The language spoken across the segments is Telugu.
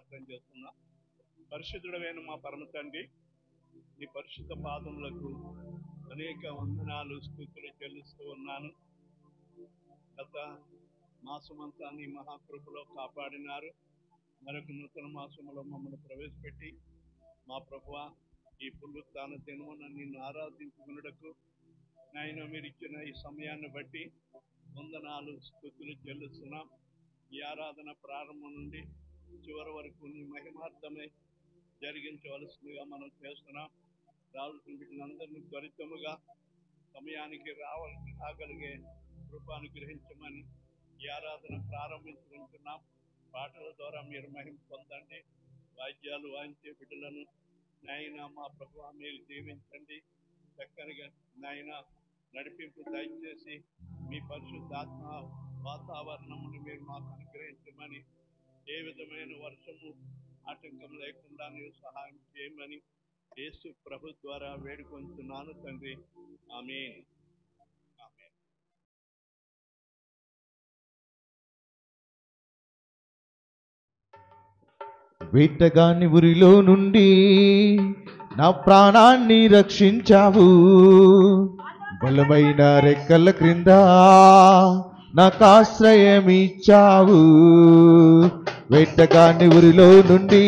ప్రార్థన చేస్తున్నా. పరిశుద్ధుడైన మా పరమ తండ్రి, నీ పరిశుద్ధ పాదములకు అనేక వందనాలు స్తుతులు చెల్లిస్తూ ఉన్నాను. గత మాసమంతా నీ మహాకృపలో కాపాడినారు. మరొక నూతన మాసంలో మమ్మల్ని ప్రవేశపెట్టి మా ప్రభువా ఈ పునరుత్థాన దినమున నిన్ను ఆరాధించుకున్నటకు నాయన మీరు ఇచ్చిన ఈ సమయాన్ని బట్టి వందనాలు స్తుతులు చెల్లిస్తున్నాం. ఈ ఆరాధన ప్రారంభం నుండి చివరి వరకు నీ మహిమార్థమై జరిగించవలసిందిగా మనం చేస్తున్నాం. రావాల్సిన వీటినందరినీ త్వరితముగా సమయానికి రాగలిగే కృపను గ్రహించమని ఈ ఆరాధన ప్రారంభించుకుంటున్నాం. పాటల ద్వారా మీరు మహిమ పొందండి. వాయిద్యాలు వాయించే బిడ్డలను నాయన మా ప్రభువా మీరు దీవించండి. చక్కనిగా నాయన నడిపింపు దయచేసి మీ పరిశుద్ధాత్మ వాతావరణమును మీరు మాకు అనుగ్రహించమని, ఏ విధమైన వర్షము ఆటంకం లేకుండా మీరు సహాయం చేయమని యేసు ప్రభు ద్వారా వేడుకొంటున్నాను తండ్రి. ఆమేన్. వేటగాని ఉరిలో నుండి నా ప్రాణాన్ని రక్షించావు, బలమైన రెక్కల క్రింద నాకు ఆశ్రయం ఇచ్చావు. వేటగాని ఉరిలో నుండి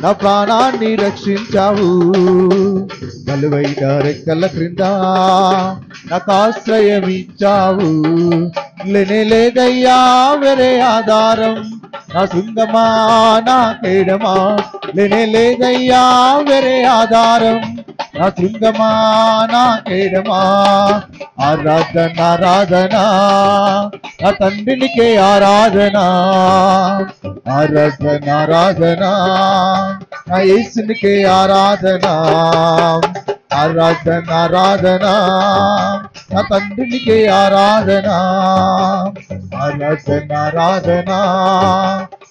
నా ప్రాణాన్ని రక్షించావు, బలమైన రెక్కల క్రింద నాకు ఆశ్రయం ఇచ్చావు. లేదయ్యా వేరే ఆధారం, నా శృంగమా నా కేడమా, లేదయ్యా వేరే ఆధారం, నా శృంగమా నా కేడమా. ఆరాధన ఆరాధన నా తండ్రినికే ఆరాధన, ఆరాధన ఆరాధన నా యేసునికే ఆరాధన, ఆరాధన ఆరాధన నా తండ్రినికే ఆరాధన, ఆరాధన ఆరాధన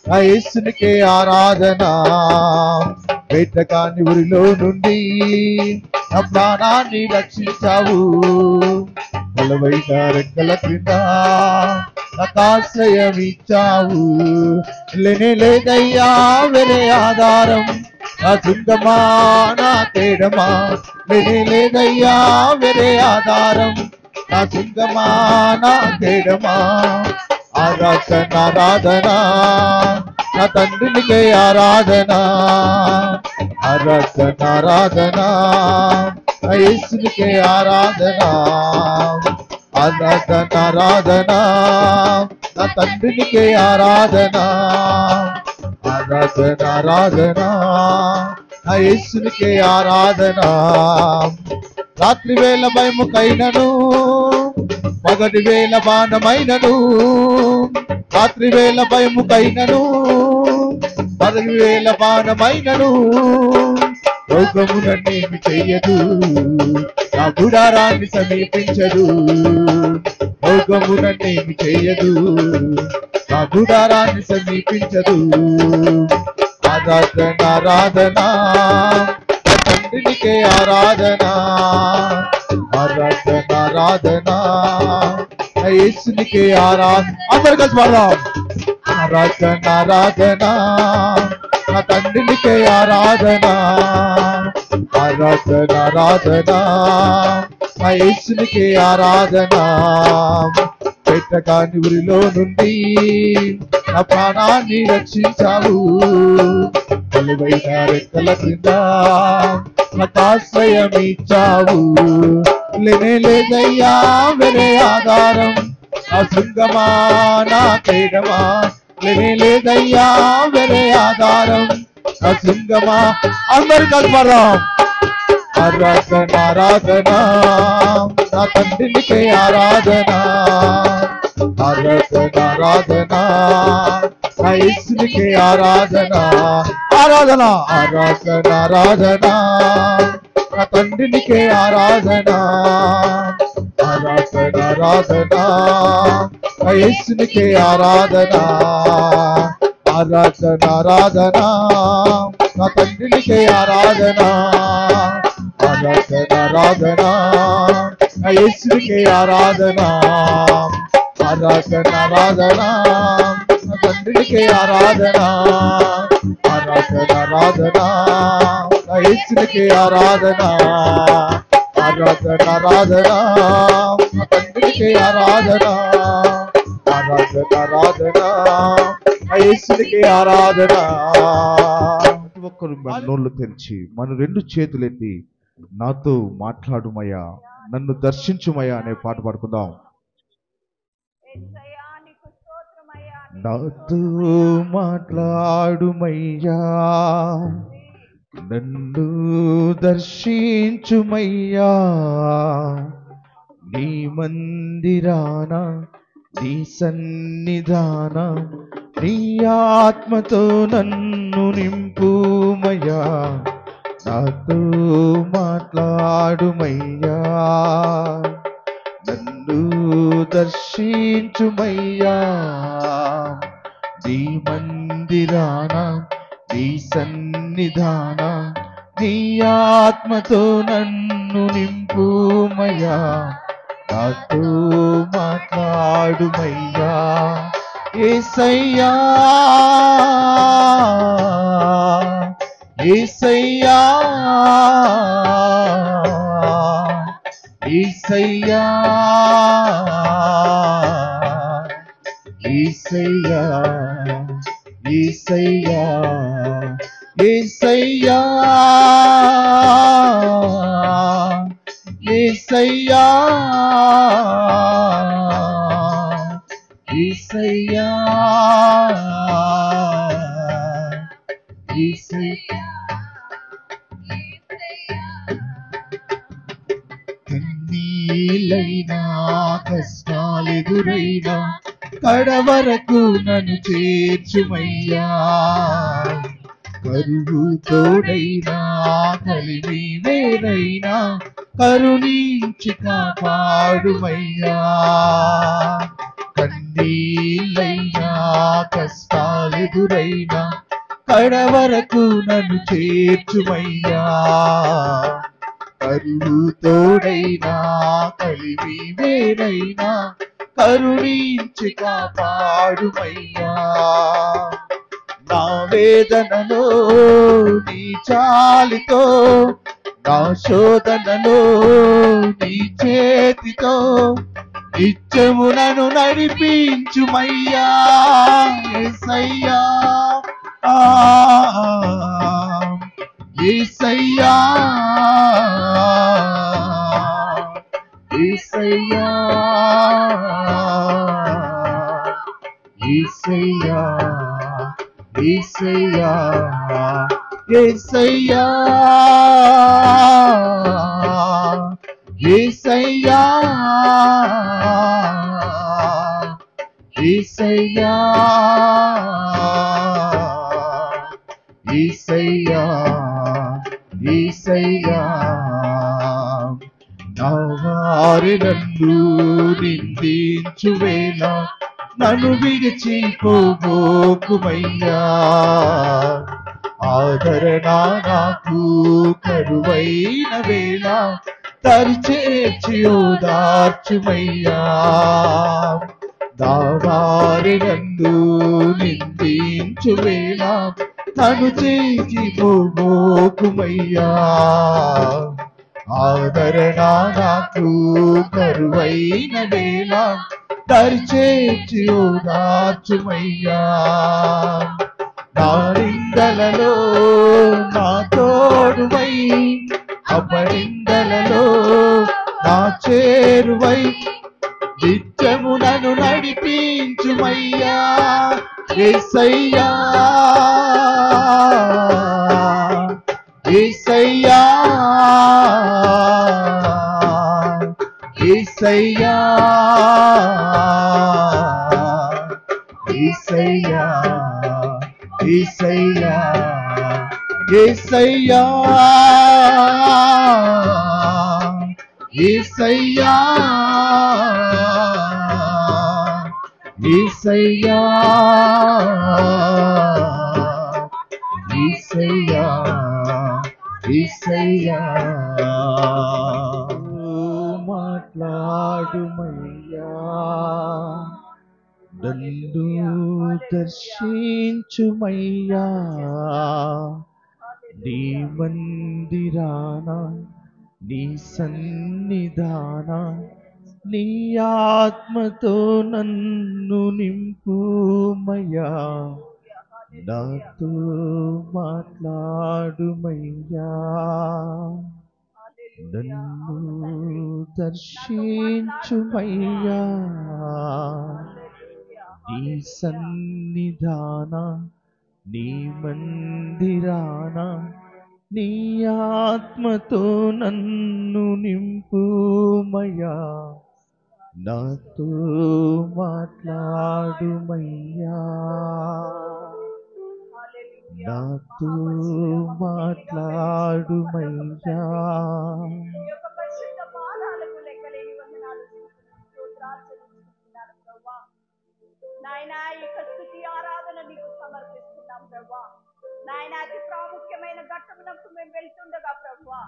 నా యేసునికే ఆరాధన. వేటగాని ఉరిలో నుండి నా ప్రాణాన్ని రక్షించావు, బలమైన రెక్కల క్రింద నాకు ఆశ్రయం ఇచ్చావు. లేదయ్యా వేరే ఆధారం, నా శృంగమా నా కేడమా, లేదయ్యా వేరే ఆధారం, నా శృంగమా నా కేడమా. ఆరాధన ఆరాధన నా తండ్రినికే ఆరాధన, ఆరాధన ఆరాధన నా యేసునికే ఆరాధన, ఆరాధన ఆరాధన నా తండ్రినికే ఆరాధన, ఆరాధన ఆరాధన నా యేసునికే ఆరాధన. రాత్రి వేళ భయముకైనను, పగటి వేళ బాణమైనను, రాత్రి వేళ భయముకైనను, పగటి వేళ బాణమైనను, రోగము నన్నేమి చెయ్యదు, నా గుడారాన్ని సమీపించదు. రోగము నన్నేమి చెయ్యదు, నా గుడారాన్ని సమీపించదు. ఆరాధన ఆరాధన నా తండ్రినికే ఆరాధన, ఆరాధన ఆరాధన నా యేసునికే ఆరాధన. అందరు కలిసి పాడదాం. ఆరాధన ఆరాధన నా తండ్రినికే ఆరాధన, ఆరాధన ఆరాధన నా యేసునికే ఆరాధన. వేటగాని ఉరిలో నుండి నా ప్రాణాన్ని రక్షించావు, బలమైన రెక్కల క్రింద నాకు ఆశ్రయం ఇచ్చావు. లేదయ్యా వేరే ఆధారం, నా శృంగమా నా కేడమా, లేదయ్యా వేరే ఆధారం, నా శృంగమా. అందరు కల్పరాం. ఆరాధన ఆరాధన నా తండ్రినికే ఆరాధన, ఆరాధన ఆరాధన నా యేసునికే ఆరాధన, ఆరాధన ఆరాధన ఆరాధన నా తండ్రినికే ఆరాధన, ఆరాధన ఆరాధన నా యేసునికే ఆరాధన, ఆరాధన ఆరాధన నా తండ్రినికే ఆరాధన, ఆరాధన ఆరాధన నా యేసునికే ఆరాధన, ఆరాధన ఆరాధన నా తండ్రినికే నీకే ఆరాధన ఆరాధన ఆరాధన నా యేసునికే ఆరాధన ఆరాధన ఆరాధన నా తండ్రికే ఆరాధన ఆరాధన ఆరాధన నా యేసునికే ఆరాధన. ప్రతి ఒక్కరు మన నోళ్ళు తెరిచి మన రెండు చేతులెత్తి నాతో మాట్లాడుమయ్యా నన్ను దర్శించుమయ్యా అనే పాట పాడుకుందాం. నాతో మాట్లాడుమయ్యా నన్ను దర్శించుమయ్యా నీ మందిరాన నీ సన్నిధాన నీ ఆత్మతో నన్ను నింపుమయ్యా నాతో మాట్లాడుమయ్యా నన్ను దర్శించుమయ్యా నీ మందిరాన నీ సన్నిధాన నీ ఆత్మతో నన్ను నింపుమయ్యా నాతో మాట్లాడుమయ్యా యేసయ్యా యేసయ్యా యేసయ్యా యేసయ్యా యేసయ్యా యేసయ్యా యేసయ్యా యేసయ్యా యేసయ్యా కన్నీళ్ళైనా కష్టాలెదురైనా కడవరకు నన్ను చేర్చుమయ్యా కరువు తోడైనా కలిమి వేరైనా కరుణించి కాపాడుమయ్యా కన్నీళ్ళైనా కష్టాలెదురైనా కడవరకు నన్ను చేర్చుమయ్యా కరువు తోడైనా కలిమి వేరైనా కరుణించి కాపాడుమయ్యా నా వేదనలో నీ చాలితో నా శోధనలో నీ చేతితో నిత్యము నన్ను నడిపించుమయ్యా యేసయ్యా యేసయ్యా యేసయ్యా యేసయ్యా యేసయ్యా యేసయ్యా యేసయ్యా యేసయ్యా యేసయ్యా యేసయ్యా నా వారి నన్ను నిందించు వేళ నన్ను విడిచిపోబోకుమయ్యా ఆదరణ నాకు కరువైన వేళ తరిచేర్చి ఓదార్చుమయ్యా దావారి నన్ను నిందించు వేళ నన్ను చేర్చిపోబోకుమయ్యా ఆదరణ నాకు కరువైన వేళ దరిచేర్చి ఓదార్చుమయ్యా నా నిందలలో నా తోడువై అపనిందలలో నా చేరువై నిత్యము నన్ను నడిపించుమయ్యా యేసయ్యా యేసయ్యా యేసయ్యా యేసయ్యా యేసయ్యా యేసయ్యా యేసయ్యా యేసయ్యా యేసయ్యా యేసయ్యా మాట్లాడుమయ్యా నన్ను దర్శించుమయ్యా నీ మందిరాన నీ సన్నిధాన నీ ఆత్మతో నన్ను నింపుమయ్యా నాతో మాట్లాడుమయ్యా నన్ను దర్శించుమయ్యా నీ సన్నిధాన నీ మందిరాన నీ ఆత్మతో నన్ను నింపుమయ్యా నాతో మాట్లాడుమయ్యా నాతో మాట్లాడుమయ్యా నాయనా ఈ యొక్క స్తుతి ఆరాధన నీకు సమర్పిస్తున్నాం ప్రభా. నాయన అతి ప్రాముఖ్యమైన ఘట్టమునకు మేము వెళ్తుండగా ప్రభా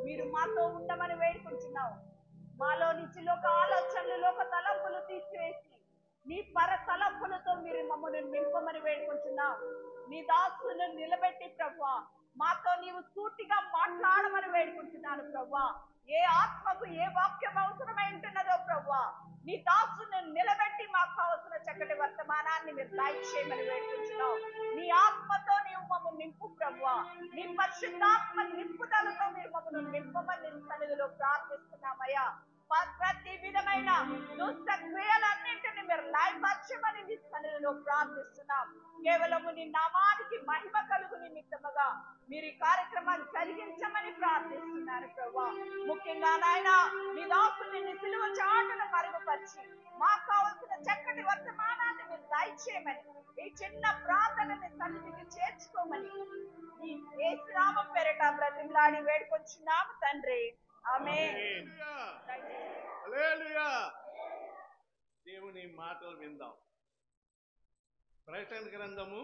మీరు మాతో ఉండమని వేడుకుంటున్నాం. మాలో నుంచి లోక ఆలోచనలు లోక తలంపులు తీసివేసి నీ పర తలంపులతో మీరు మమ్మల్ని నింపమని వేడుకుంటున్నాం. నీ దాసులను నిలబెట్టి ప్రభా మాతో నీవు సూటిగా మాట్లాడమని వేడుకుంటున్నాను ప్రభా. ఏ ఆత్మకు ఏ వాక్యం అవసరమై ఉంటున్నదో ప్రభా నీ దాసుని నిలబెట్టి మాకు కావలసిన చక్కటి వర్తమానాన్ని మీరు దయచేయమని వేడుకుంటున్నాం. నీ ఆత్మతో నీవు మమ్మల్ని నింపు ప్రభువా. నీ పరిశుద్ధాత్మ నింపుదలతో మీరు మమ్మల్ని నింపమని సన్నిధిలో ప్రార్థిస్తున్నామయ్యా. ప్రతి విధమైన దుష్ట క్రియలన్నింటినీ మీరు లయపరచమని నీ సన్నిధిలో ప్రార్థిస్తున్నాం. కేవలము నీ నామానికి మహిమ కలుగు నిమిత్తముగా మీరు ఈ కార్యక్రమాన్ని జరిగించమని ప్రార్థిస్తున్నారు ప్రభా. ముఖ్యంగా నాయన నీ దాసుని నీ సిలువ చాటున మరుగుపరిచి మాకు కావలసిన చక్కటి వర్తమానాన్ని మీరు దయచేయమని ఈ చిన్న ప్రార్థనని సన్నిధికి చేర్చుకోమని ఈ యేసు నామం పేరిట బ్రతిమలాడి వేడుకొచ్చున్నాము తండ్రి. ఆమేన్. హల్లెలూయా. దేవుని మాటలు విందాం. ప్రకటన గ్రంథము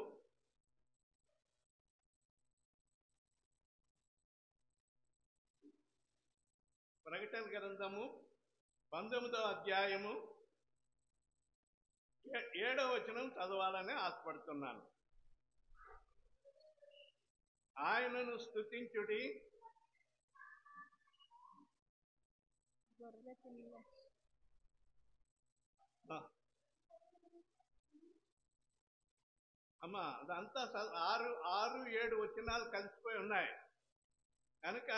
19వ అధ్యాయము 7వ వచనం చదవాలని ఆశపడుతున్నాను. ఆయనను స్తుతించుడి, అమ్మా అదంతా 6-7 వచనాలు కలిసిపోయి ఉన్నాయి కనుక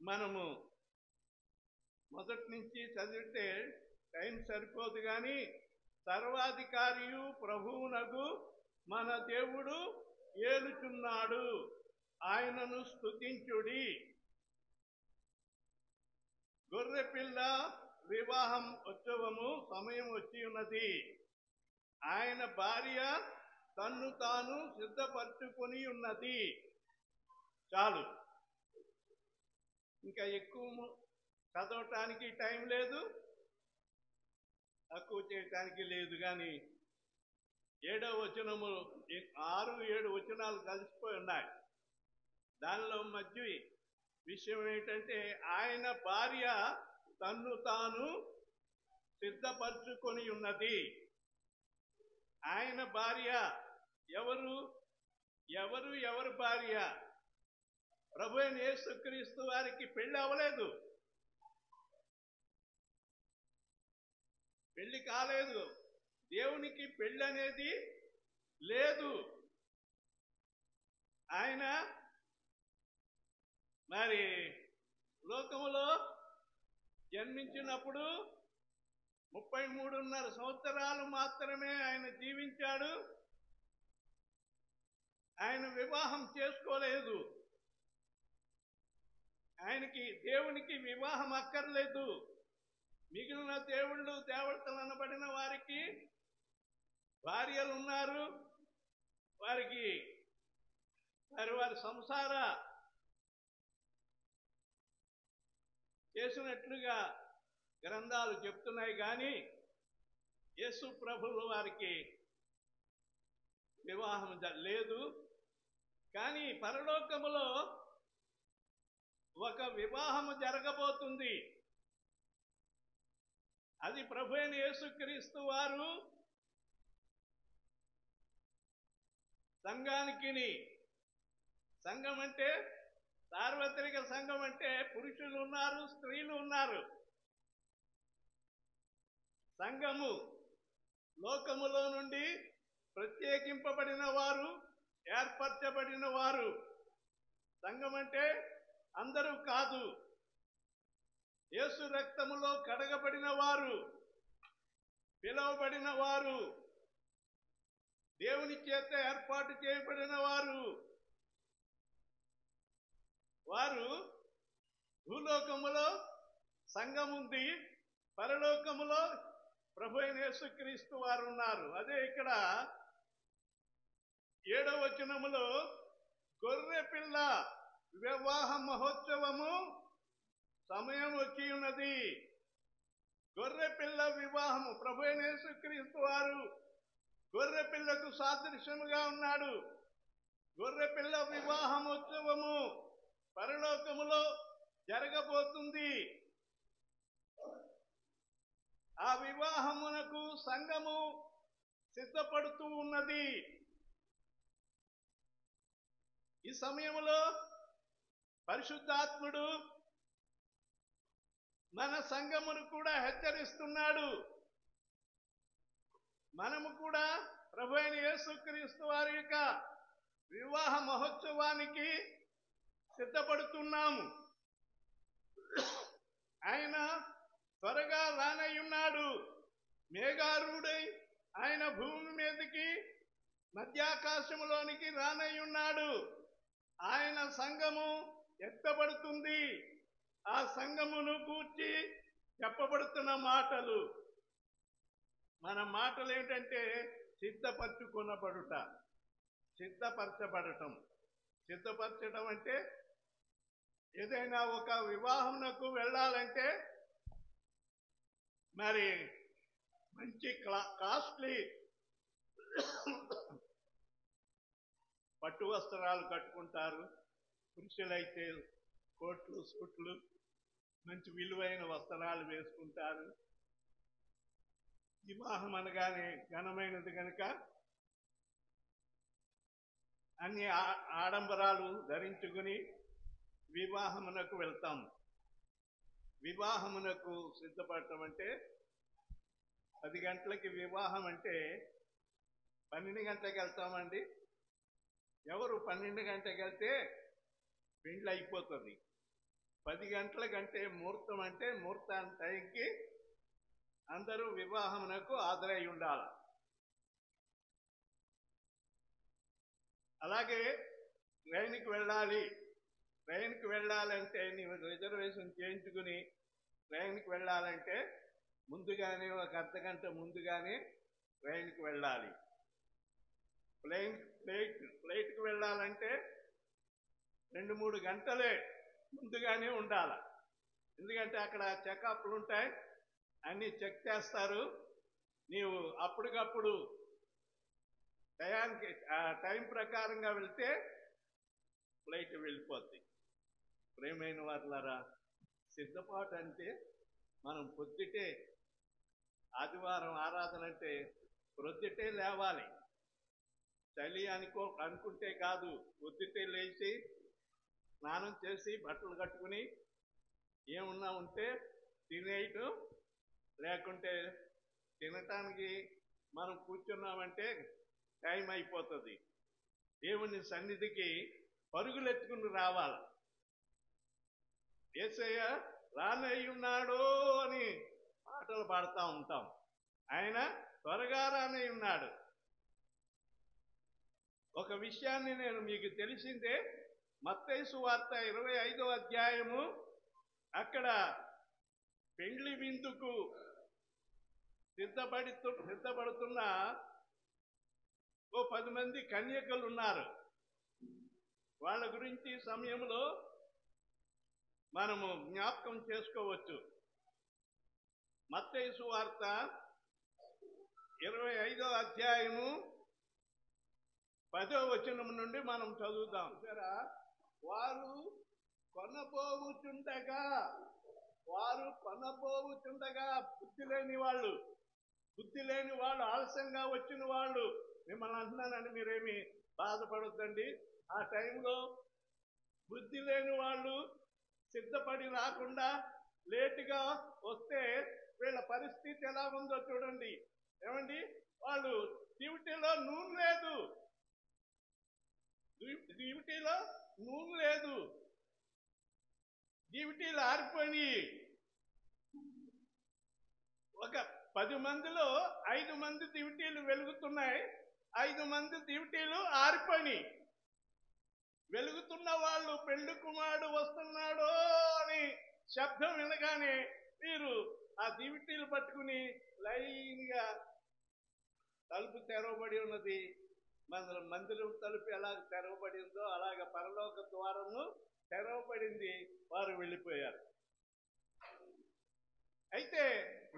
మనము మొదటి నుంచి చదివితే టైం సరిపోదు. కానీ సర్వాధికారియు ప్రభువునగు మన దేవుడు ఏలుచున్నాడు, ఆయనను స్తుతించుడి. గొర్రెపిల్ల వివాహం ఉత్సవము సమయం వచ్చి ఉన్నది. ఆయన భార్య తన్ను తాను సిద్ధపరచుకొని ఉన్నది. చాలు, ఇంకా ఎక్కువ చదవటానికి టైం లేదు, తక్కువ చేయటానికి లేదు. కానీ 7వ వచనము 6-7 వచనాలు కలిసిపోయి ఉన్నాయి. దానిలో మధ్య విషయం ఏంటంటే ఆయన భార్య తన్ను తాను సిద్ధపరచుకొని ఉన్నది. ఆయన భార్య ఎవరు భార్య? ప్రభు అయిన యేసుక్రీస్తు వారికి పెళ్లి అవ్వలేదు, పెళ్లి కాలేదు. దేవునికి పెళ్లి అనేది లేదు. ఆయన మరి లోకములో జన్మించినప్పుడు 33.5 సంవత్సరాలు మాత్రమే ఆయన జీవించాడు. ఆయన వివాహం చేసుకోలేదు. దేవునికి వివాహం అక్కర్లేదు. మిగిలిన దేవుళ్ళు దేవతలు అనబడిన వారికి భార్యలు ఉన్నారు. వారికి వారి సంసార చేసినట్లుగా గ్రంథాలు చెప్తున్నాయి. కానీ యేసు ప్రభువు వారికి వివాహం లేదు. కానీ పరలోకములో ఒక వివాహము జరగబోతుంది. అది ప్రభు అయిన యేసుక్రీస్తు వారు సంఘానికి సంఘం అంటే సార్వత్రిక సంఘం అంటే పురుషులు ఉన్నారు, స్త్రీలు ఉన్నారు. సంఘము లోకములో నుండి ప్రత్యేకింపబడిన వారు, ఏర్పరచబడిన వారు. సంఘం అంటే అందరూ కాదు. యేసు రక్తములో కడగబడిన వారు, పిలువబడిన వారు, దేవుని చేత ఏర్పాటు చేయబడిన వారు. వారు భూలోకములో సంఘం ఉంది, పరలోకములో ప్రభు అయిన యేసుక్రీస్తు వారు ఉన్నారు. అదే ఇక్కడ 7వ వచనములో గొర్రె పిల్ల వివాహ మహోత్సవము సమయం వచ్చి ఉన్నది. గొర్రె పిల్ల వివాహము, ప్రభు అయిన యేసుక్రీస్తు వారు గొర్రె పిల్లకు సాదృశ్యముగా ఉన్నాడు. గొర్రె పిల్ల వివాహమోత్సవము పరలోకములో జరగబోతుంది. ఆ వివాహమునకు సంఘము సిద్ధపడుతూ ఉన్నది. ఈ సమయంలో పరిశుద్ధాత్ముడు మన సంఘమును కూడా హెచ్చరిస్తున్నాడు. మనము కూడా ప్రభు అయిన యేసుక్రీస్తు వారి యొక్క వివాహ మహోత్సవానికి సిద్ధపడుతున్నాము. ఆయన త్వరగా రానయ్యున్నాడు. మేఘారూఢై ఆయన భూమి మీదకి మధ్యాకాశములోనికి రానయ్యున్నాడు. ఆయన సంఘము ఎత్తబడుతుంది. ఆ సంఘమును గూర్చి చెప్పబడుతున్న మాటలు, మన మాటలు ఏంటంటే సిద్ధపరచుకొనబడుట, సిద్ధపరచబడటం. సిద్ధపరచడం అంటే ఏదైనా ఒక వివాహమునకు వెళ్ళాలంటే మరి మంచి కాస్ట్లీ పట్టు వస్త్రాలు కట్టుకుంటారు. పురుషులైతే కోట్లు, సూట్లు, మంచి విలువైన వస్త్రాలు వేసుకుంటారు. వివాహం అనగానే ఘనమైనది కనుక అన్ని ఆడంబరాలు ధరించుకుని వివాహమునకు వెళ్తాం. వివాహమునకు సిద్ధపడటం అంటే 10 గంటలకి వివాహం అంటే 12 గంటలకు వెళ్తామండి. ఎవరు 12 గంటలకు వెళ్తే పెండ్లి అయిపోతుంది. 10 గంటల కంటే ముహూర్తం అంటే ముహూర్తాన్ని టైంకి అందరూ వివాహమునకు హాజరై ఉండాలి. అలాగే ట్రైన్కి వెళ్ళాలి. ట్రైన్కి వెళ్ళాలంటే నీవు రిజర్వేషన్ చేయించుకుని ట్రైన్కి వెళ్ళాలంటే ముందుగానే ఒక అర్ధగంట ముందుగానే ట్రైన్కి వెళ్ళాలి. ఫ్లైట్కి వెళ్ళాలంటే 2-3 గంటలే ముందుగానే ఉండాలి. ఎందుకంటే అక్కడ చెకప్లు ఉంటాయి, అన్నీ చెక్ చేస్తారు. నీవు అప్పటికప్పుడు టైం ప్రకారంగా వెళ్తే ఫ్లైట్ వెళ్ళిపోద్ది. ప్రేమైన వారులారా, సిద్ధపాటు అంటే మనం పొద్దుటే ఆదివారం ఆరాధన అంటే ప్రొద్దుటే లేవాలి. చలి అనుకుంటే కాదు, పొద్దుటే లేచి స్నానం చేసి బట్టలు కట్టుకుని ఏమున్నా ఉంటే తినేయటం, లేకుంటే తినటానికి మనం కూర్చున్నామంటే టైం అయిపోతుంది. దేవుని సన్నిధికి పరుగులెత్తుకుని రావాలి. యేసయ్య రానయ్యున్నాడో అని పాటలు పాడుతూ ఉంటాం. ఆయన త్వరగా రానయ్యున్నాడు. ఒక విషయాన్ని నేను మీకు తెలిసిందే. మత్తయి సువార్త 25వ అధ్యాయము, అక్కడ పెండ్లి విందుకు సిద్ధపడుతున్న ఓ 10 మంది కన్యకలు ఉన్నారు. వాళ్ళ గురించి సమయంలో మనము జ్ఞాపకం చేసుకోవచ్చు. మత్తయి సువార్త 25వ అధ్యాయము 10వ వచనం నుండి మనం చదువుదాం. వారు కొనబోవుచుండగా బుద్ధి లేని వాళ్ళు, ఆలస్యంగా వచ్చిన వాళ్ళు, మిమ్మల్ని అంటున్నానని మీరేమి బాధపడొద్దండి. ఆ టైంలో బుద్ధి లేని వాళ్ళు సిద్ధపడి రాకుండా లేటుగా వస్తే వీళ్ళ పరిస్థితి ఎలా ఉందో చూడండి. ఏమండి, వాళ్ళు డ్యూటీలో నూనె లేదు, డ్యూటీలో నూనె లేదు, డ్యూటీలు ఆరిపోయినాయి. ఒక 10 మందిలో 5 మంది డ్యూటీలు వెలుగుతున్నాయి, 5 మంది డ్యూటీలు ఆరిపోయినాయి. వెలుగుతున్న వాళ్ళు పెళ్లి కుమారుడు వస్తున్నాడో అని శబ్దం వినగానే వీరు ఆ డ్యూటీలు పట్టుకుని లైన్గా, తలుపు తెరవబడి ఉన్నది. మందిరం తలుపు ఎలా తెరవబడి ఉందో అలాగ పరలోక ద్వారము తెరవబడింది. వారు వెళ్ళిపోయారు. అయితే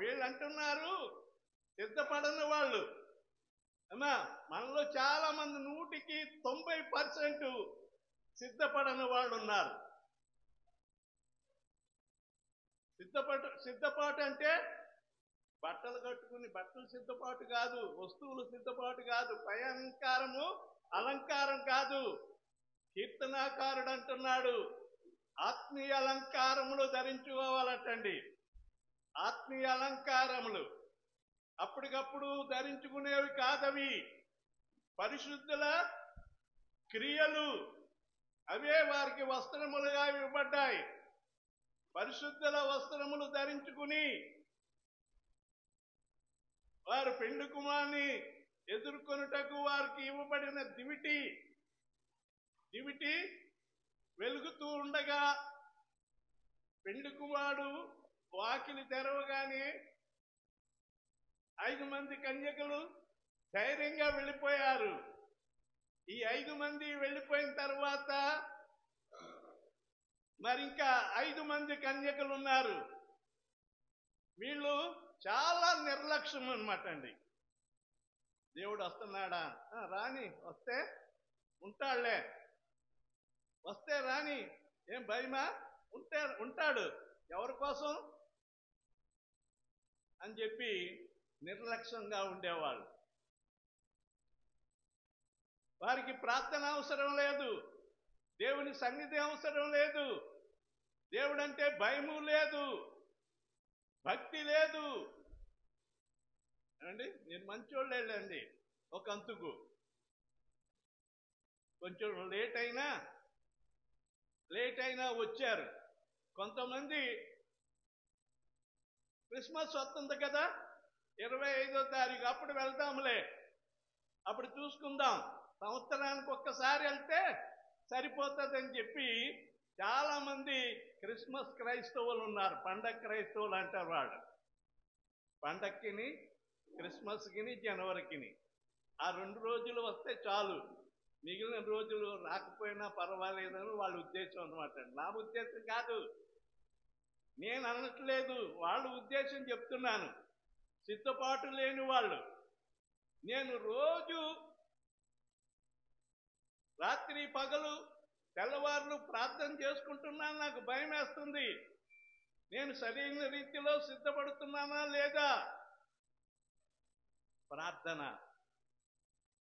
వీళ్ళు అంటున్నారు సిద్ధపడని వాళ్ళు. అమ్మా, మనలో చాలా మంది 100కి 90% సిద్ధపడని వాళ్ళు ఉన్నారు. సిద్ధపాటు అంటే బట్టలు కట్టుకుని బట్టలు సిద్ధపాటు కాదు, వస్తువులు సిద్ధపాటు కాదు, పై అలంకారం కాదు. కీర్తనాకారుడు అంటున్నాడు, ఆత్మీయ అలంకారములు ధరించుకోవాలటండి. ఆత్మీయ అలంకారములు అప్పటికప్పుడు ధరించుకునేవి కాదవి. పరిశుద్ధుల క్రియలు అవే వారికి వస్త్రములుగా ఇవ్వబడ్డాయి. పరిశుద్ధుల వస్త్రములు ధరించుకుని వారు పెండు కుమారుని ఎదుర్కొనుటకు వారికి ఇవ్వబడిన దివిటి వెలుగుతూ ఉండగా పెండు కుమారుడు వాకిలి తెరవగానే 5 మంది కన్యకలు ధైర్యంగా వెళ్ళిపోయారు. ఈ 5 మంది వెళ్ళిపోయిన తర్వాత మరింకా 5 మంది కన్యకలు ఉన్నారు. వీళ్ళు చాలా నిర్లక్ష్యం అన్నమాట అండి. దేవుడు వస్తున్నాడా, రాని, వస్తే ఉంటాడులే, వస్తే రాని, ఏం భయమా, ఉంటాడు, ఎవరి కోసం అని చెప్పి నిర్లక్ష్యంగా ఉండేవాళ్ళు. వారికి ప్రార్థన అవసరం లేదు, దేవుని సన్నిధి అవసరం లేదు, దేవుడంటే భయము లేదు, భక్తి లేదు. అండి, నేను మంచోళ్ళు వెళ్ళండి ఒక అంతుకు, కొంచెం లేట్ అయినా వచ్చారు. కొంతమంది క్రిస్మస్ వస్తుంది కదా, 25వ తారీఖు, అప్పుడు వెళ్దాంలే, అప్పుడు చూసుకుందాం, సంవత్సరానికి ఒక్కసారి వెళ్తే సరిపోతుందని చెప్పి చాలా మంది క్రిస్మస్ క్రైస్తవులు ఉన్నారు. పండగ క్రైస్తవులు అంటారు వాళ్ళు. పండక్కిని, క్రిస్మస్కిని, జనవరికిని ఆ 2 రోజులు వస్తే చాలు, మిగిలిన రోజులు రాకపోయినా పర్వాలేదని వాళ్ళ ఉద్దేశం అన్నమాట. నా ఉద్దేశం కాదు, నేను అనట్లేదు, వాళ్ళ ఉద్దేశం చెప్తున్నాను. సిద్ధపాటు లేని వాళ్ళు. నేను రోజు రాత్రి పగలు తెల్లవారులు ప్రార్థన చేసుకుంటున్నాను, నాకు భయం వేస్తుంది. నేను సరైన రీతిలో సిద్ధపడుతున్నానా లేదా? ప్రార్థన,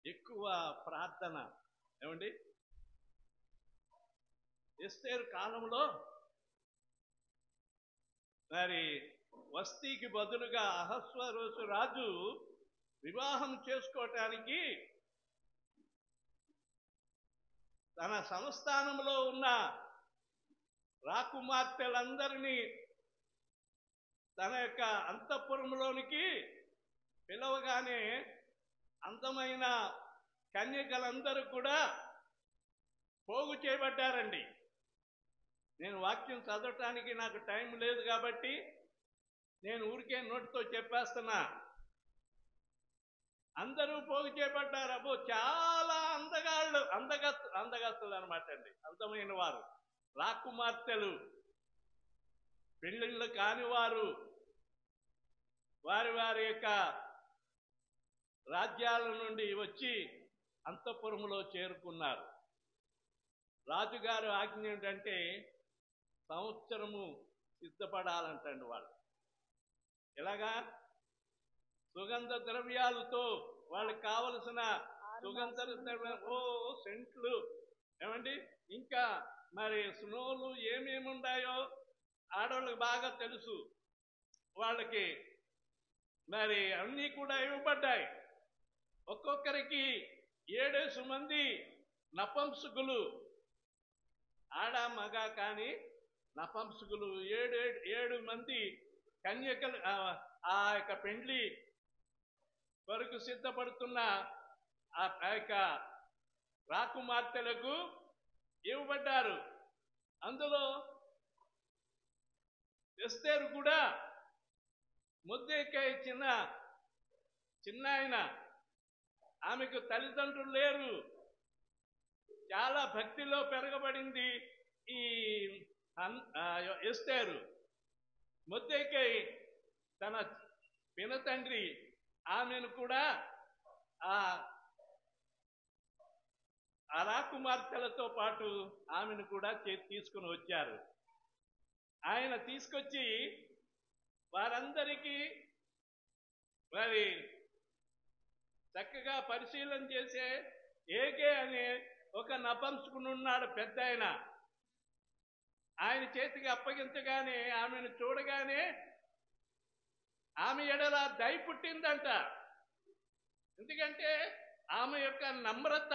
ఎక్కువ ప్రార్థన. ఏమండి, ఎస్తేరు కాలంలో మరి వస్తీకి బదులుగా అహస్వరోసు రాజు వివాహం చేసుకోవటానికి తన సంస్థానంలో ఉన్న రాకుమార్తెలందరినీ తన యొక్క అంతఃపురంలోనికి పిలవగానే అందమైన కన్యకలందరూ కూడా పోగు చేయబడ్డారండి. నేను వాక్యం చదవటానికి నాకు టైం లేదు కాబట్టి నేను ఊరికే నోటితో చెప్పేస్తున్నా. అందరూ పోగు చేయబడ్డారు. అబ్బో, చాలా అందగస్తులు అనమాట అండి, అందమైన వారు, రాకుమార్తెలు, పెళ్ళిళ్ళు కానివారు, వారి వారి యొక్క రాజ్యాల నుండి వచ్చి అంతఃపురములో చేరుకున్నారు. రాజుగారు ఆజ్ఞ ఏంటంటే సంవత్సరము సిద్ధపడాలంటండి వాళ్ళు. ఎలాగా? సుగంధ ద్రవ్యాలతో వాళ్ళకి కావలసిన సుగంధ సెంట్లు ఏమండి, ఇంకా మరి స్నోలు ఏమేమి ఉన్నాయో ఆడవాళ్ళకి బాగా తెలుసు. వాళ్ళకి మరి అన్నీ కూడా ఇవ్వబడ్డాయి. ఒక్కొక్కరికి 7 మంది నపంసకులు, ఆడ మగ కాని నపంసకులు 7 మంది కన్యకలు ఆ యొక్క పెండ్లి కొరకు సిద్ధపడుతున్న ఆ యొక్క రాకుమార్తెలకు ఇవ్వబడ్డారు. అందులో ఎస్తేరు కూడా మొర్దెకై చిన్న ఆయన, ఆమెకు తల్లిదండ్రులు లేరు, చాలా భక్తిలో పెరగబడింది ఈ ఎస్తేరు. మొర్దెకై తన పినతండ్రి ఆమెను కూడా ఆ రాకుమార్తెలతో పాటు ఆమెను కూడా తీసుకుని వచ్చారు. ఆయన తీసుకొచ్చి వారందరికీ మరి చక్కగా పరిశీలన చేసే ఏకే అనే ఒక నపంసకునున్నాడు, పెద్ద ఆయన చేతికి అప్పగించగానే ఆమెను చూడగానే ఆమె ఎడల దయ పుట్టిందంట. ఎందుకంటే ఆమె యొక్క నమ్రత,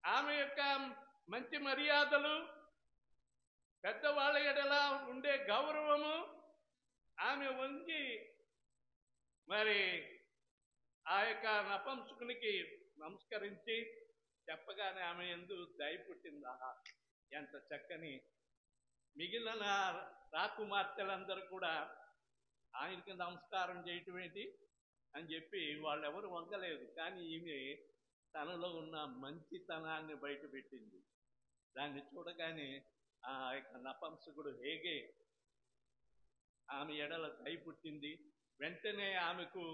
ఆమె యొక్క మంచి మర్యాదలు, పెద్దవాళ్ళ ఎడల ఉండే గౌరవము, ఆమె వంగి మరి ఆ యొక్క నపంసకునికి నమస్కరించి చెప్పగానే ఆమె యందు దయ పుట్టిందా, ఎంత చక్కని. మిగిలిన రాకుమార్తెలందరూ కూడా ఆయనకి నమస్కారం చేయటం ఏంటి అని చెప్పి వాళ్ళెవరు వంగలేదు. కానీ ఈమె తనలో ఉన్న మంచితనాన్ని బయటపెట్టింది. దాన్ని చూడగానే ఆ యొక్క నపంసకుడు హేగే ఆమె ఎడల దయ పుట్టింది. వెంటనే ఆమెకు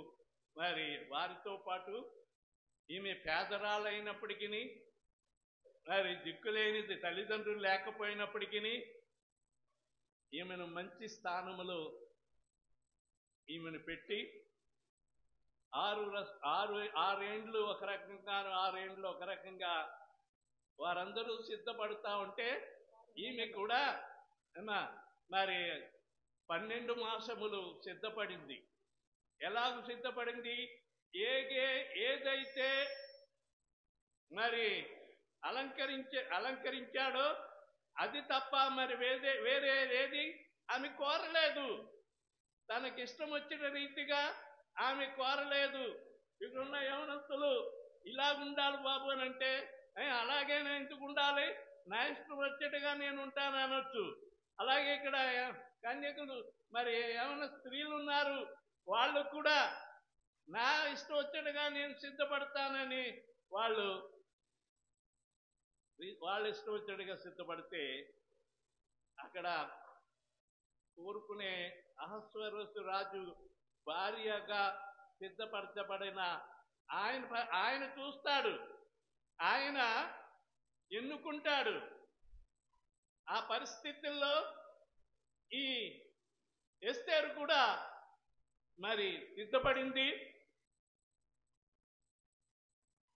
మరి వారితో పాటు ఈమె పేదరాలైనప్పటికీ, మరి దిక్కులేనిది, తల్లిదండ్రులు లేకపోయినప్పటికీ ఈమెను మంచి స్థానములో ఈమెను పెట్టి 6 ఏండ్లు ఒక రకంగా, 6 ఏండ్లు ఒక రకంగా వారందరూ సిద్ధపడుతూ ఉంటే ఈమె కూడా మరి 12 మాసములు సిద్ధపడింది. ఎలాగ సిద్ధపడింది? ఏదైతే మరి అలంకరించాడో అది తప్ప మరి వేరేది ఆమె కోరలేదు. తనకిష్టం వచ్చిన రీతిగా ఆమె కోరలేదు. ఇక్కడున్న యవనస్తులు ఇలా ఉండాలి బాబు అని అంటే, అలాగే నేను ఎందుకు ఉండాలి, నా ఇష్టం వచ్చేట్టుగా నేను ఉంటాను అనొచ్చు. అలాగే ఇక్కడ కన్యకులు మరి యవన స్త్రీలు ఉన్నారు, వాళ్ళు కూడా నా ఇష్టం వచ్చేట్టుగా నేను సిద్ధపడతానని వాళ్ళ ఇష్టం వచ్చేట్టుగా సిద్ధపడితే, అక్కడ కోరుకునే అహస్వరోసు రాజు భార్యగా సిద్ధపరచబడిన ఆయన చూస్తాడు, ఆయన ఎన్నుకుంటాడు. ఆ పరిస్థితుల్లో ఈ ఎస్తేరు కూడా మరి సిద్ధపడింది.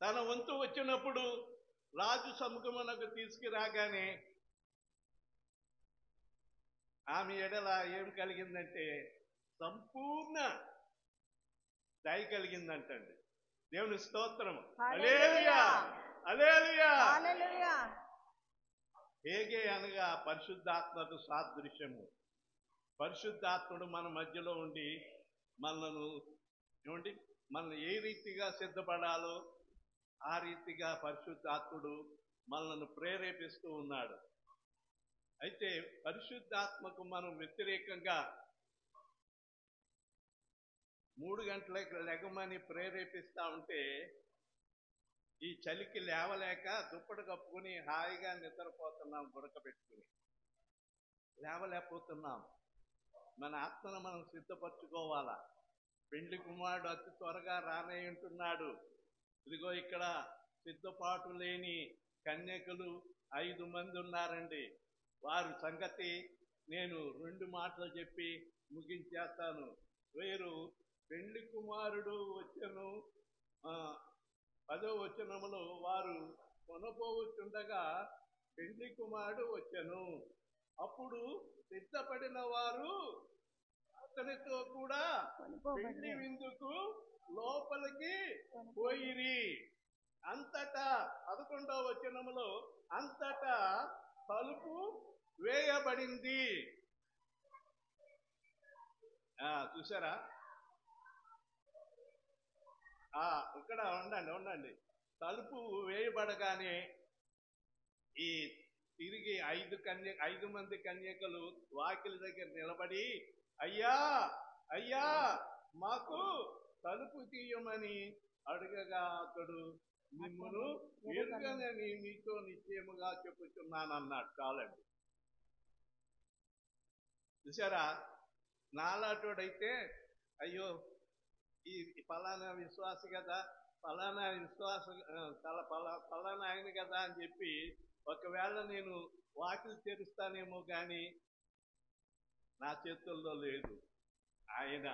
తన వంతు వచ్చినప్పుడు రాజు సముఖమునకు తీసుకురాగానే ఆమె ఎడల ఏం కలిగిందంటే సంపూర్ణ దయ కలిగిందంటండి. దేవుని స్తోత్రం. హల్లెలూయా, హల్లెలూయా. హేగే అనగా పరిశుద్ధాత్మకు సాదృశ్యము. పరిశుద్ధాత్ముడు మన మధ్యలో ఉండి మనల్ని ఏ రీతిగా సిద్ధపడాలో ఆ రీతిగా పరిశుద్ధాత్ముడు మనల్ని ప్రేరేపిస్తూ ఉన్నాడు. అయితే పరిశుద్ధాత్మకు మనం వ్యతిరేకంగా 3 గంటలకు లెగమని ప్రేరేపిస్తూ ఉంటే ఈ చలికి లేవలేక దుప్పటి కప్పుకుని హాయిగా నిద్రపోతున్నాం, గురక పెట్టుకుని లేవలేకపోతున్నాం. మన ఆత్మను మనం సిద్ధపరచుకోవాలా. పెండ్లి కుమారుడు అతి త్వరగా రానేయంటున్నాడు. ఇదిగో ఇక్కడ సిద్ధపాటు లేని కన్యకలు 5 మంది ఉన్నారండి. వారి సంగతి నేను 2 మాటలు చెప్పి ముగించేస్తాను. వీరు పెండ్లి కుమారుడు వచ్చెను, 10వ వచనములో వారు కొనపోవచ్చుండగా పెండ్లి కుమారుడు వచ్చెను. అప్పుడు సిద్ధపడిన వారు అతనితో కూడా పెండ్లి విందుకు లోపలికి పోయిరి. అంతటా 11వ వచనములో అంతటా తలుపు వేయబడింది. చూసారా? ఇక్కడ ఉండండి. తలుపు వేయబడగానే ఈ తిరిగి 5 మంది కన్యకలు వాకిలి దగ్గర నిలబడి, అయ్యా అయ్యా మాకు తలుపు తీయమని అడగగా అతడు, మిమ్మును ఎరుగనని మీతో నిశ్చయముగా చెప్పుచున్నానన్నాడు. చాలండి. చూసారా? నాలాటోడైతే అయ్యో ఈ ఫలానా విశ్వాస కదా, ఫలానా ఆయన కదా అని చెప్పి ఒకవేళ నేను వాకిలు తెరుస్తానేమో కానీ నా చేతుల్లో లేదు. ఆయన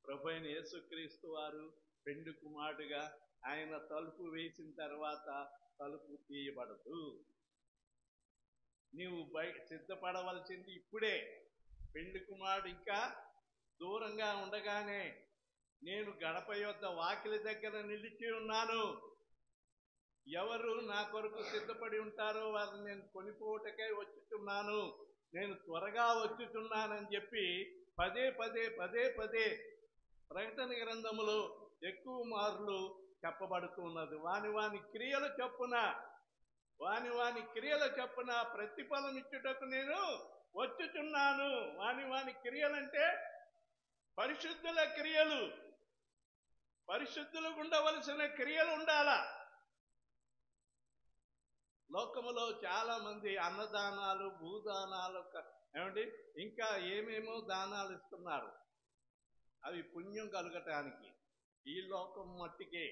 ప్రభువైన యేసుక్రీస్తు వారు పెండ్లి కుమారుడుగా ఆయన తలుపు వేసిన తర్వాత తలుపు తీయబడదు. నీవు సిద్ధపడవలసింది ఇప్పుడే. పెండ్లి కుమారుడు ఇంకా దూరంగా ఉండగానే నేను గడప యొద్ద వాకిలి దగ్గర నిలిచి ఉన్నాను. ఎవరు నా కొరకు సిద్ధపడి ఉంటారో వారిని నేను కొనిపోవటకై వచ్చుచున్నాను, నేను త్వరగా వచ్చుచున్నానని చెప్పి పదే ప్రకటన గ్రంథములో ఎక్కువ మార్లు చెప్పబడుతున్నది. వాని క్రియల చొప్పున ప్రతిఫలం ఇచ్చుటకు నేను వచ్చుచున్నాను. వాని క్రియలంటే పరిశుద్ధుల క్రియలు, పరిశుద్ధులకు ఉండవలసిన క్రియలు ఉండాలా. లోకములో చాలా మంది అన్నదానాలు, భూదానాలు, ఏమండి ఇంకా ఏమేమో దానాలు ఇస్తున్నారు. అవి పుణ్యం కలగటానికి ఈ లోకం మట్టికే,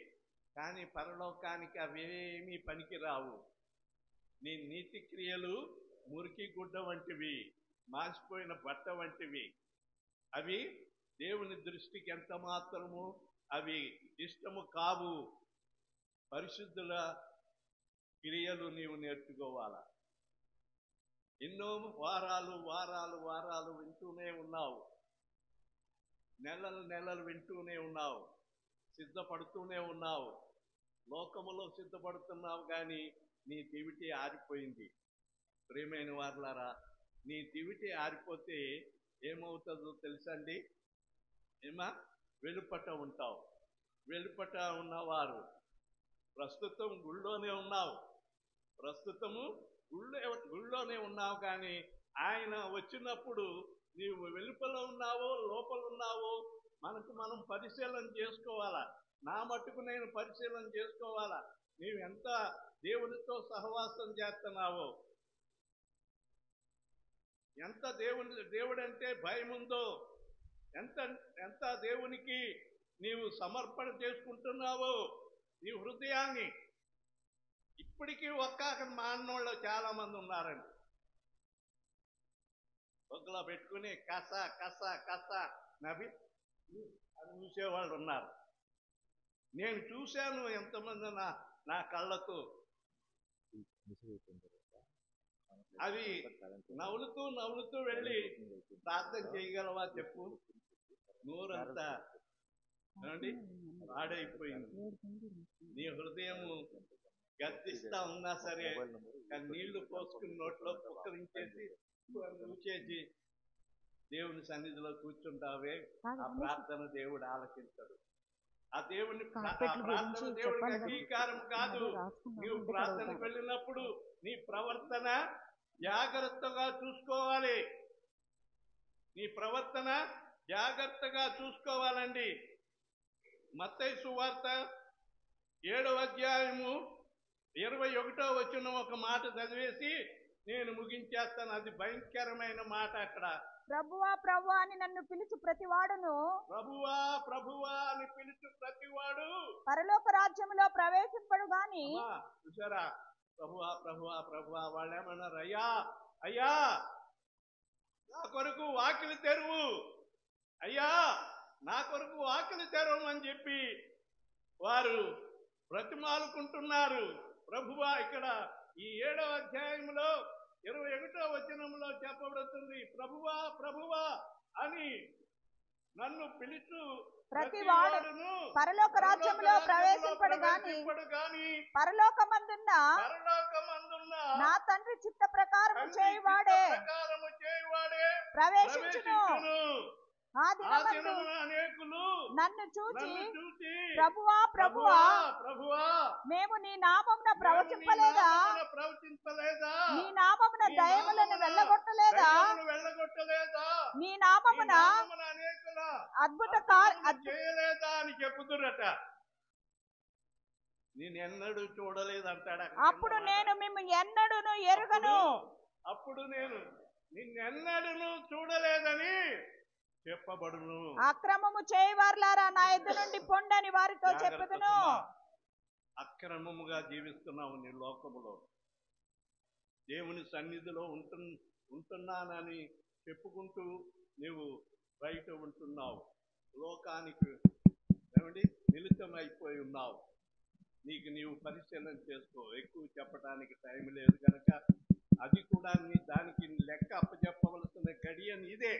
కానీ పరలోకానికి అవేమీ పనికి రావు. నీ నీతి క్రియలు మురికి గుడ్డ వంటివి, మాసిపోయిన బట్ట వంటివి. అవి దేవుని దృష్టికి ఎంత మాత్రము అవి ఇష్టము కావు. పరిశుద్ధుల క్రియలు నీవు నేర్చుకోవాలా. ఎన్నో వారాలు వింటూనే ఉన్నావు, నెలలు వింటూనే ఉన్నావు, సిద్ధపడుతూనే ఉన్నావు. లోకములో సిద్ధపడుతున్నావు కానీ నీ దివిటి ఆరిపోయింది. ప్రియమైన వారులారా, నీ దివిటి ఆరిపోతే ఏమవుతుందో తెలుసండి? వెలుపట ఉంటావు. వెలుపట ఉన్నవారు ప్రస్తుతం గుళ్ళోనే ఉన్నావు కానీ ఆయన వచ్చినప్పుడు నీవు వెలుపల ఉన్నావో లోపల ఉన్నావో మనం పరిశీలన చేసుకోవాలా. నా మట్టుకు నేను పరిశీలన చేసుకోవాలా. నీవు ఎంత దేవునితో సహవాసం చేస్తున్నావో, ఎంత దేవుడంటే భయం ఉందో, ఎంత దేవునికి నీవు సమర్పణ చేసుకుంటున్నావో నీ హృదయాన్ని. ఇప్పటికీ ఒక్క మానవాళ్ళు చాలా మంది ఉన్నారండి. ఒక్కలో పెట్టుకుని కస నవ్వి అని చూసేవాళ్ళు ఉన్నారు. నేను చూశాను ఎంతమంది నా కళ్ళతో. అవి నవ్వులుతూ వెళ్ళి ప్రార్థన చేయగలవా చెప్పు? నోరంతా ఏమండి పాడైపోయింది. నీ హృదయము గద్దిస్తా ఉన్నా సరే నీళ్లు పోసుకుని నోట్లో పుక్కరించేసి కూర్చేసి దేవుని సన్నిధిలో కూర్చుంటావే, ఆ ప్రార్థన దేవుడు ఆలకించడు. ఆ ప్రార్థన దేవుడికి అంగీకారం కాదు. నీవు ప్రార్థనకు వెళ్ళినప్పుడు నీ ప్రవర్తన జాగ్రత్తగా చూసుకోవాలి. చూసుకోవాలండి. మత్తయి సువార్త 7వ అధ్యాయము 21వ వచనం ఒక మాట చదివేసి నేను ముగించేస్తాను. అది భయంకరమైన మాట. అక్కడ ప్రభువా ప్రభువా అని నన్ను పిలుచు ప్రతివాడును, పరలోక రాజ్యములో ప్రవేశింపడు గాని. చూసారా? ప్రభువా వాళ్ళు ఏమన్నారు? అయ్యా నా కొరకు వాకిలి తెరువు, అయ్యా నా కొరకు వాకిలి తెరవమని చెప్పి వారు బ్రతిమాలుకుంటున్నారు. ప్రభువా, ఇక్కడ ఈ 7వ అధ్యాయంలో 21వ వచనంలో చెప్పబడుతుంది, ప్రభువా ప్రభువా అని నన్ను పిలుచు ప్రతివాడును పరలోక రాజ్యంలో ప్రవేశింపడు గాని పరలోకమందున్న నా తండ్రి చిత్త ప్రకారము చేయువాడే ప్రవేశించును. ఆ దినమందు అనేకులు నన్ను చూచి ప్రభువా ప్రభువా మేము నీ నామమున ప్రవచింపలేదా, నీ నామమున దయ్యములను వెళ్ళగొట్టలేదా, నీ నామమున అద్భుత చేయలేదా అని చెప్పుదురట. నేనెన్నడూ చూడలేదంటాడు. అప్పుడు నేను మిమ్మల్ని ఎన్నడూను ఎరుగను, అప్పుడు నేను నిన్నెన్నడూ చూడలేదని చెప్పబడును. అక్రమము చేయవారులారా నా ఎద్దు నుండి పొండని వారితో చెప్పుదును. అక్రమముగా జీవిస్తున్నావు నీ లోకములో. దేవుని సన్నిధిలో ఉంటున్నానని చెప్పుకుంటూ నీవు బయట ఉంటున్నావు. లోకానికి మిళితమైపోయి ఉన్నావు. నీవు పరిశీలన చేసుకో. ఎక్కువ చెప్పడానికి టైం లేదు కనుక అది కూడా దానికి లెక్క అప్పచెప్పవలసిన గడియని ఇదే.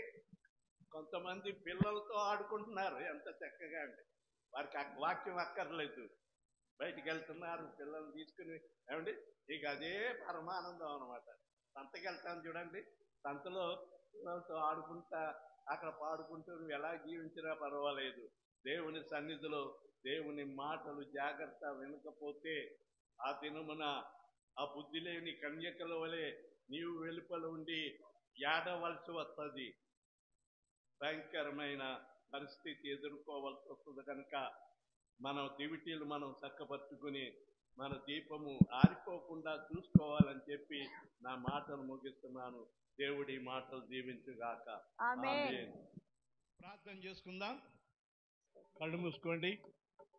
కొంతమంది పిల్లలతో ఆడుకుంటున్నారు, ఎంత చక్కగా అండి. వారికి వాక్యం అక్కర్లేదు, బయటికి వెళ్తున్నారు పిల్లల్ని తీసుకుని. ఏమండి, ఇక అదే పరమానందం అనమాట. సంతకి వెళ్తాను చూడండి, సంతలో పిల్లలతో ఆడుకుంటా అక్కడ పాడుకుంటూ నువ్వు ఎలా జీవించినా పర్వాలేదు. దేవుని సన్నిధిలో దేవుని మాటలు జాగ్రత్త వినకపోతే ఆ దినమున ఆ బుద్ధి లేని కన్యకల వలె నీవు వెలుపల ఉండి ఏడవలసి వస్తుంది. భయంకరమైన పరిస్థితి ఎదుర్కోవాల్సి వస్తుంది. కనుక మనం దివిటీలు మనం చక్కపరుచుకుని మన దీపము ఆరిపోకుండా చూసుకోవాలని చెప్పి నా మాటలు ముగిస్తున్నాను. దేవుడి మాటలు దీవించుగాక. ఆమేన్. ప్రార్థన చేసుకుందాం. కళ్ళు మూసుకోండి.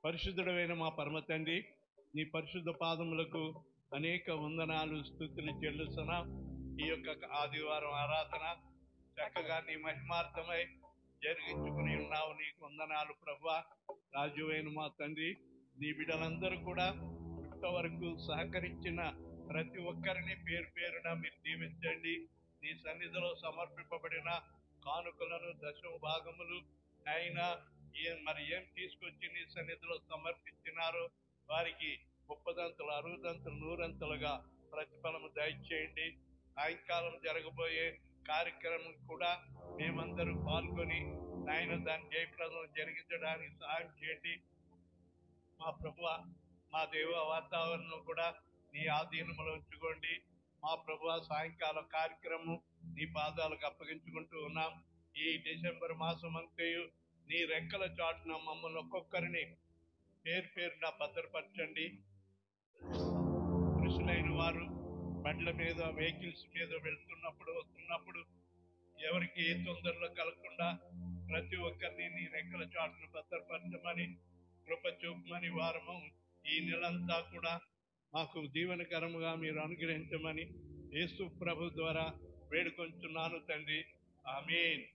పరిశుద్ధుడైన మా పరమ తండ్రి, నీ పరిశుద్ధ పాదములకు అనేక వందనాలు, స్తుతులు చెల్లిస్తున్నాం. ఈ యొక్క ఆదివారం ఆరాధన చక్కగా నీ మహిమార్థమై జరిగించుకుని ఉన్నావు. నీకు వందనాలు ప్రభువా. రాజు అయిన మా తండ్రి, నీ బిడ్డలందరూ కూడా ఇంతవరకు సహకరించిన ప్రతి ఒక్కరిని పేరు పేరున మీరు దీవించండి. నీ సన్నిధిలో సమర్పింపబడిన కానుకలను, దశమ భాగములు అయినా మరి ఏం తీసుకొచ్చి నీ సన్నిధిలో సమర్పించినారో వారికి 30 60 100 ప్రతిఫలము దయచేయండి. సాయంకాలం జరగబోయే కార్యక్రమం కూడా మేమందరూ పాల్గొని ఆయన దాన్ని జయప్రదం జరిగించడానికి సహాయం చేయండి. మా ప్రభువా, మా దేవ వాతావరణం కూడా నీ ఆధీనంలో ఉంచుకోండి. మా ప్రభువా, సాయంకాలం కార్యక్రమం నీ పాదాలకు అప్పగించుకుంటూ ఉన్నాం. ఈ డిసెంబర్ మాసం అంతయు నీ రెక్కల చాటున మమ్మల్ని ఒక్కొక్కరిని పేరు పేరున భద్రపరచండి. పురుషులైన వారు బండ్ల మీద, వెహికల్స్ మీద వెళ్తున్నప్పుడు వస్తున్నప్పుడు ఎవరికి ఏ తొందరలో కలగకుండా ప్రతి ఒక్కరిని నీ రెక్కల చాటును భద్రపరచమని, కృప చూపమని, వారము ఈ నెలంతా కూడా మాకు దీవెనకరముగా మీరు అనుగ్రహించమని యేసు ప్రభు ద్వారా వేడుకొంచున్నాను తండ్రి. ఆమేన్.